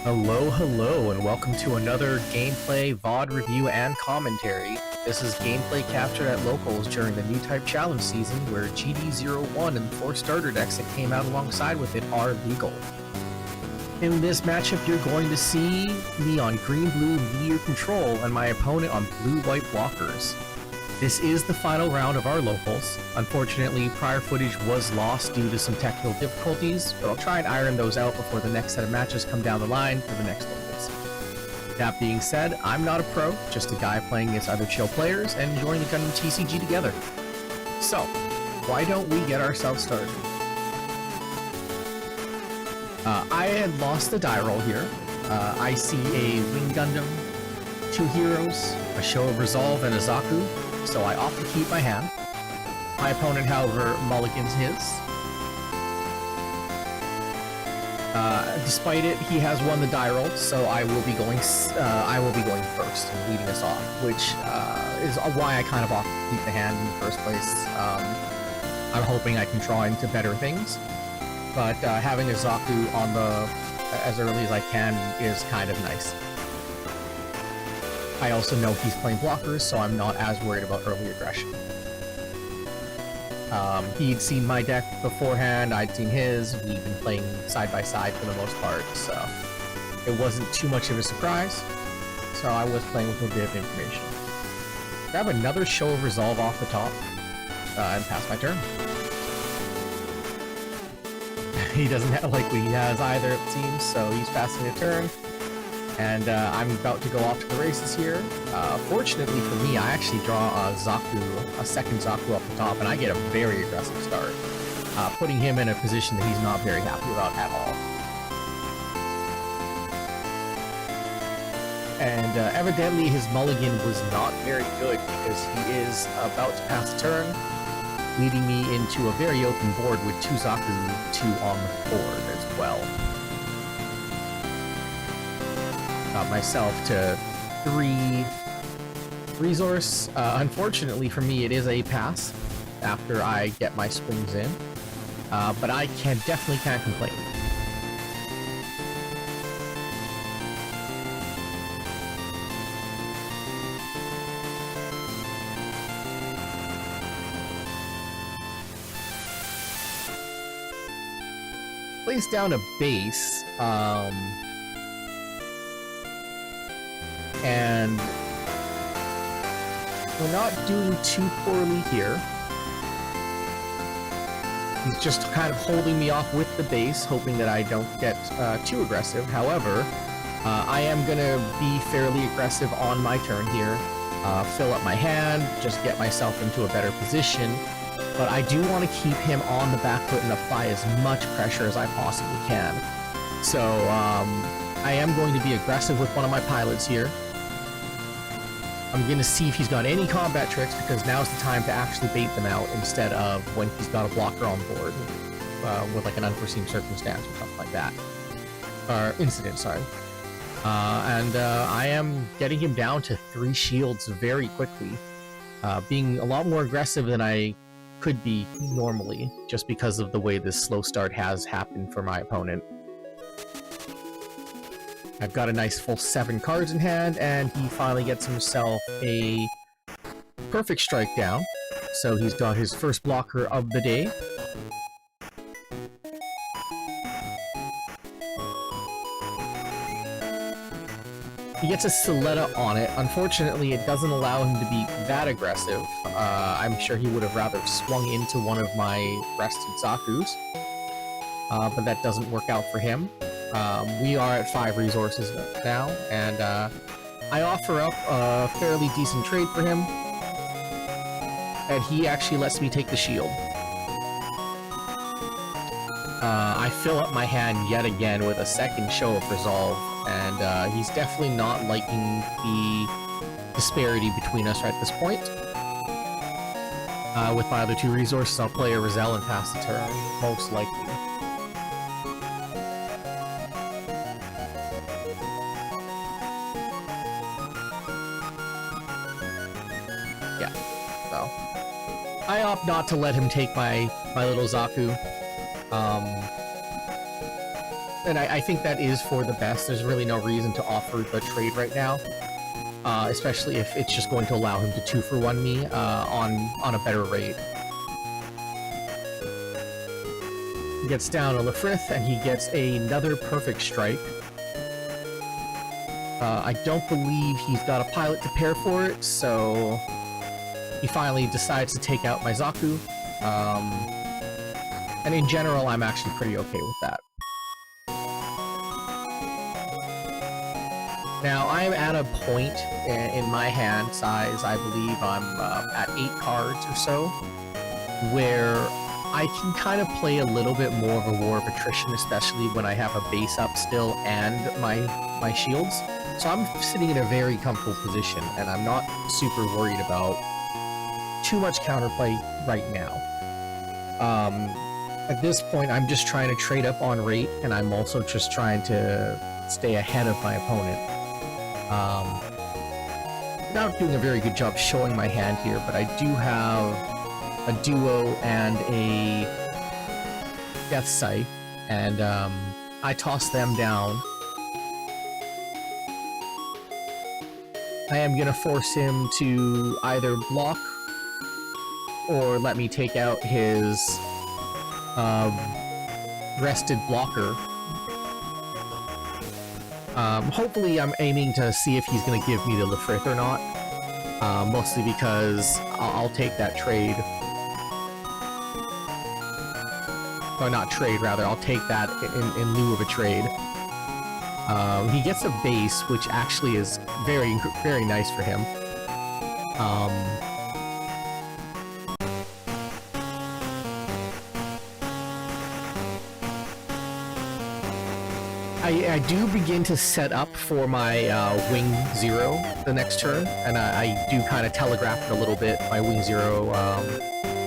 Hello, and welcome to another gameplay, VOD review, and commentary. This is gameplay captured at locals during the new type challenge season, where GD01 and the 4 starter decks that came out alongside with it are legal. In this matchup, you're going to see me on green-blue Meteor control and my opponent on blue-white blockers. This is the final round of our locals. Unfortunately, prior footage was lost due to some technical difficulties, but I'll try and iron those out before the next set of matches come down the line for the next locals. That being said, I'm not a pro, just a guy playing against other chill players and enjoying the Gundam TCG together. So, why don't we get ourselves started? I had lost the die roll here. I see a Wing Gundam, 2 heroes, a Show of Resolve, and a Zaku, so I opt to keep my hand. My opponent, however, mulligans his. Despite it, he has won the die roll, so I will be going first and leading us off, which is why I kind of opt to keep the hand in the first place. I'm hoping I can draw into better things, but having a Zaku on the as early as I can is kind of nice. I also know he's playing blockers, so I'm not as worried about early aggression. He'd seen my deck beforehand, I'd seen his, we've been playing side by side for the most part, so it wasn't too much of a surprise, so I was playing with a bit of information. Grab another Show of Resolve off the top, and pass my turn. He doesn't like what he has either, it seems, so he's passing a turn. And I'm about to go off to the races here. Fortunately for me, I actually draw a second Zaku up the top, and I get a very aggressive start, putting him in a position that he's not very happy about at all. And evidently his mulligan was not very good, because he is about to pass the turn, leading me into a very open board with 2 Zaku, 2 on the board as well. Got myself to 3 resource. Unfortunately for me, it is a pass after I get my swings in, but I definitely can't complain. Place down a base, and we're not doing too poorly here. He's just kind of holding me off with the base, hoping that I don't get too aggressive. However, I am going to be fairly aggressive on my turn here, fill up my hand, just get myself into a better position. But I do want to keep him on the back foot and apply as much pressure as I possibly can. So I am going to be aggressive with one of my pilots here. I'm going to see if he's got any combat tricks, because now's the time to actually bait them out instead of when he's got a blocker on board with like an unforeseen circumstance or something like that. Or incident, sorry. I am getting him down to 3 shields very quickly, being a lot more aggressive than I could be normally, just because of the way this slow start has happened for my opponent. I've got a nice full 7 cards in hand, and he finally gets himself a perfect strike down. So he's got his first blocker of the day. He gets a Soletta on it. Unfortunately, it doesn't allow him to be that aggressive. I'm sure he would have rather swung into one of my rested Zakus, but that doesn't work out for him. We are at 5 resources now, and I offer up a fairly decent trade for him, and he actually lets me take the shield. I fill up my hand yet again with a second Show of Resolve, and he's definitely not liking the disparity between us right at this point. With my other 2 resources, I'll play a Roselle and pass the turn, most likely. Yeah, so I opt not to let him take my little Zaku. And I think that is for the best. There's really no reason to offer the trade right now. Especially if it's just going to allow him to 2-for-1 me on a better rate. He gets down a Lefrith, and he gets another perfect strike. I don't believe he's got a pilot to pair for it, so he finally decides to take out my Zaku. And in general, I'm actually pretty okay with that. Now, I'm at a point in my hand size, I believe I'm at 8 cards or so, where I can kind of play a little bit more of a war of attrition, especially when I have a base up still and my shields. So I'm sitting in a very comfortable position, and I'm not super worried about too much counterplay right now. At this point, I'm just trying to trade up on rate, and I'm also just trying to stay ahead of my opponent. Not doing a very good job showing my hand here, but I do have a duo and a death sight, and I toss them down. I am gonna force him to either block or let me take out his rested blocker. Hopefully I'm aiming to see if he's going to give me the Lefrith or not. Mostly because I'll take that trade. Or not trade, rather. I'll take that in lieu of a trade. He gets a base, which actually is very, very nice for him. I do begin to set up for my Wing Zero the next turn, and I do kind of telegraph it a little bit, my Wing Zero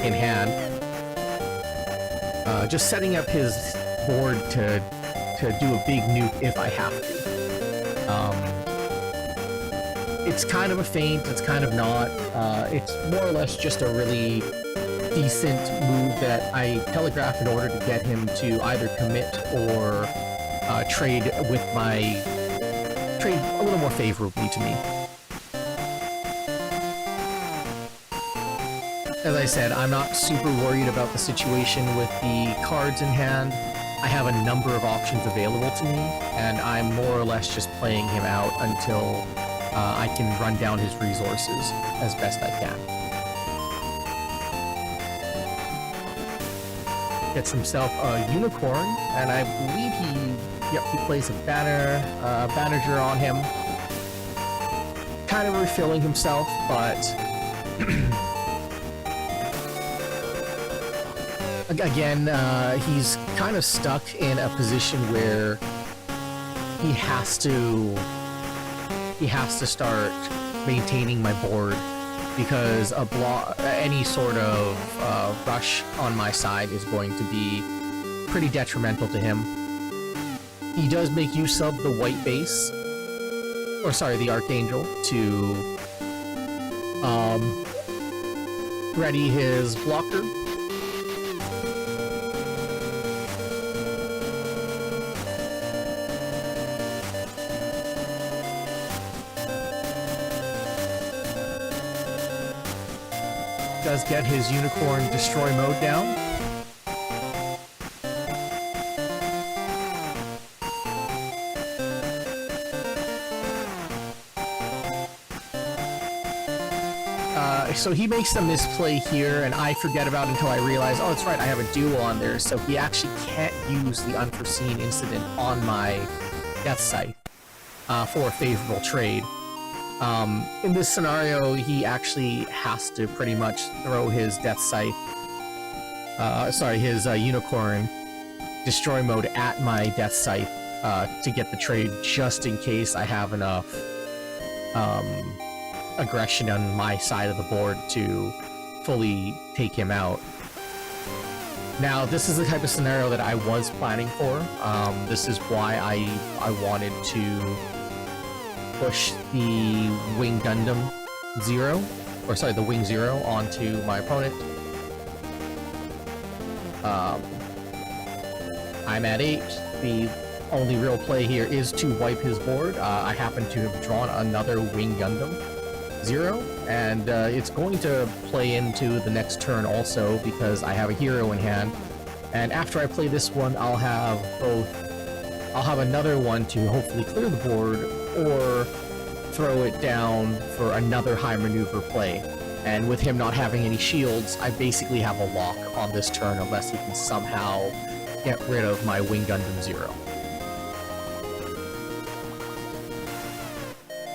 in hand. Just setting up his board to do a big nuke if I have to. It's kind of a feint, it's kind of not. It's more or less just a really decent move that I telegraph in order to get him to either commit or trade with trade a little more favorably to me. As I said, I'm not super worried about the situation with the cards in hand. I have a number of options available to me, and I'm more or less just playing him out until I can run down his resources as best I can. Gets himself a Unicorn, and I believe he plays a Bannerger on him. Kind of refilling himself, but again, he's kind of stuck in a position where he has to start maintaining my board, because any sort of rush on my side is going to be pretty detrimental to him. He does make use of the white base, or sorry, the Archangel, to ready his blocker. Does get his Unicorn Destroy mode down. So he makes a misplay here, and I forget about it until I realize, oh, that's right, I have a duo on there, so he actually can't use the unforeseen incident on my Death Scythe for a favorable trade. In this scenario, he actually has to pretty much throw his Death Scythe, his Unicorn Destroy mode at my Death Scythe to get the trade, just in case I have enough aggression on my side of the board to fully take him out. Now, this is the type of scenario that I was planning for. This is why I wanted to push the Wing Gundam Zero, or sorry, the Wing Zero onto my opponent. I'm at 8. The only real play here is to wipe his board. I happen to have drawn another Wing Gundam 0, and it's going to play into the next turn also because I have a hero in hand. And after I play this one, I'll have another one to hopefully clear the board or throw it down for another high maneuver play. And with him not having any shields, I basically have a lock on this turn unless he can somehow get rid of my Wing Gundam 0.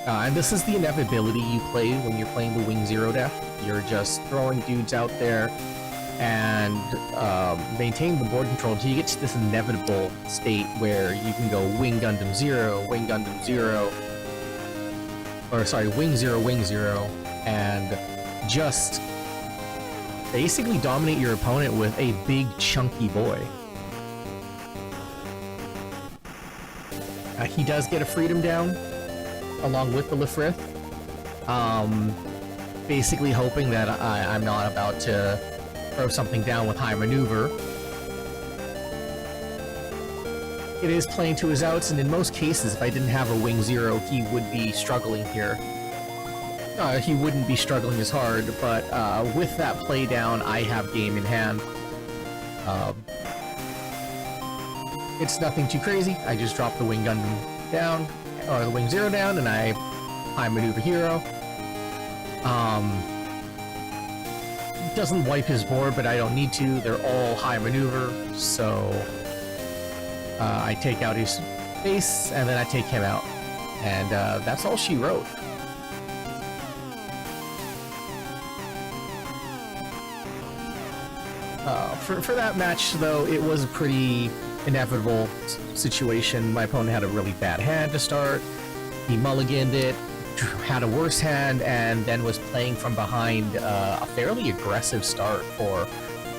And this is the inevitability you play when you're playing the Wing 0 deck. You're just throwing dudes out there and maintain the board control until you get to this inevitable state where you can go Wing Gundam 0, Wing Gundam 0, or sorry, Wing 0, Wing 0, and just basically dominate your opponent with a big chunky boy. He does get a freedom down along with the Lefrith, basically hoping that I'm not about to throw something down with high maneuver. It is playing to his outs, and in most cases, if I didn't have a Wing 0, he would be struggling here. He wouldn't be struggling as hard, but with that play down, I have game in hand. It's nothing too crazy. I just drop the Wing Gundam down, or the Wing 0 down, and I high maneuver hero. Doesn't wipe his board, but I don't need to. They're all high maneuver, so I take out his base, and then I take him out. And that's all she wrote. For that match, though, it was a pretty inevitable situation. My opponent had a really bad hand to start. He mulliganed it, had a worse hand, and then was playing from behind a fairly aggressive start for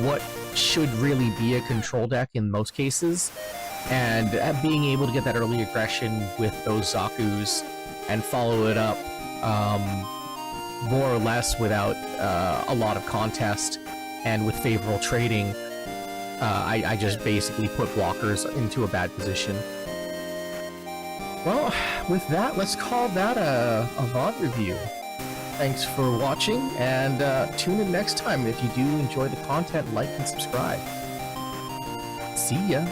what should really be a control deck in most cases. And being able to get that early aggression with those Zakus and follow it up more or less without a lot of contest and with favorable trading, I just basically put blockers into a bad position. Well, with that, let's call that a VOD review. Thanks for watching, and tune in next time. If you do enjoy the content, like and subscribe. See ya!